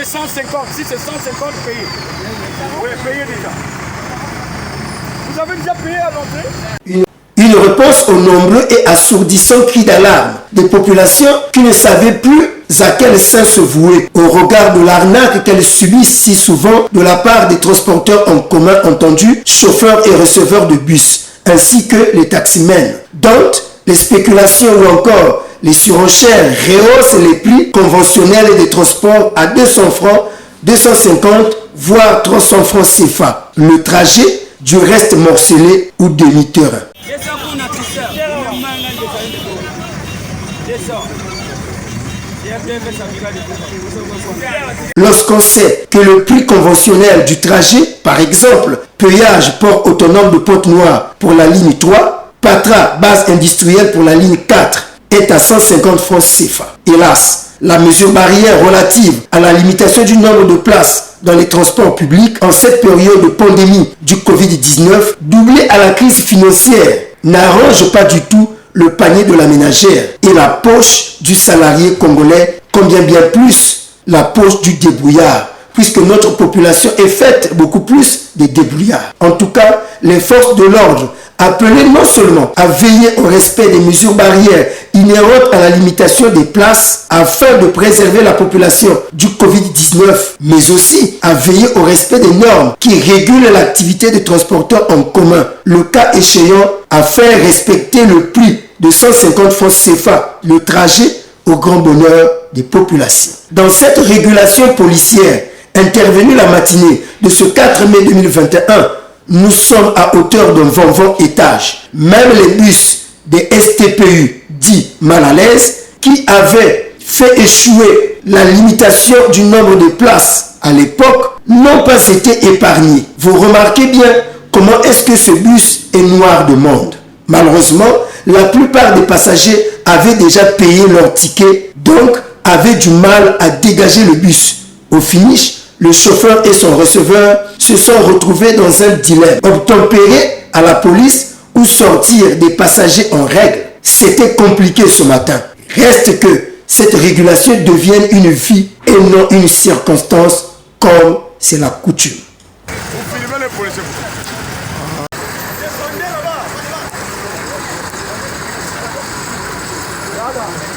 c'est 150. Si c'est 150, payez. Oui, payez déjà. Vous avez déjà payé à l'entrée? Une réponse aux nombreux et assourdissants cris d'alarme des populations qui ne savaient plus à quel saint se vouer au regard de l'arnaque qu'elles subissent si souvent de la part des transporteurs en commun entendus, chauffeurs et receveurs de bus, ainsi que les taximens. Donc, les spéculations ou encore les surenchères rehaussent les prix conventionnels des transports à 200 francs, 250, voire 300 francs CFA. Le trajet du reste morcelé ou demi-terrain. Lorsqu'on sait que le prix conventionnel du trajet, par exemple, péage port autonome de Pointe-Noire pour la ligne 3, Patra base industrielle pour la ligne 4, est à 150 francs CFA. Hélas, la mesure barrière relative à la limitation du nombre de places dans les transports publics en cette période de pandémie du Covid-19, doublée à la crise financière, n'arrange pas du tout le panier de la ménagère et la poche du salarié congolais, combien bien plus la poche du débrouillard, puisque notre population est faite beaucoup plus des débrouillards. En tout cas, les forces de l'ordre, appelées non seulement à veiller au respect des mesures barrières inhérentes à la limitation des places afin de préserver la population du Covid-19, mais aussi à veiller au respect des normes qui régulent l'activité des transporteurs en commun, le cas échéant à faire respecter le prix de 150 francs CFA, le trajet au grand bonheur des populations. Dans cette régulation policière intervenue la matinée de ce 4 mai 2021, nous sommes à hauteur d'un vent étage. Même les bus des STPU dits mal à l'aise qui avaient fait échouer la limitation du nombre de places à l'époque n'ont pas été épargnés. Vous remarquez bien comment est-ce que ce bus est noir de monde. Malheureusement, la plupart des passagers avaient déjà payé leur ticket, donc avaient du mal à dégager le bus. Au finish, le chauffeur et son receveur se sont retrouvés dans un dilemme. Obtempérer à la police ou sortir des passagers en règle. C'était compliqué ce matin. Reste que cette régulation devienne une vie et non une circonstance comme c'est la coutume. Vous filmez les policiers. Descendez là-bas.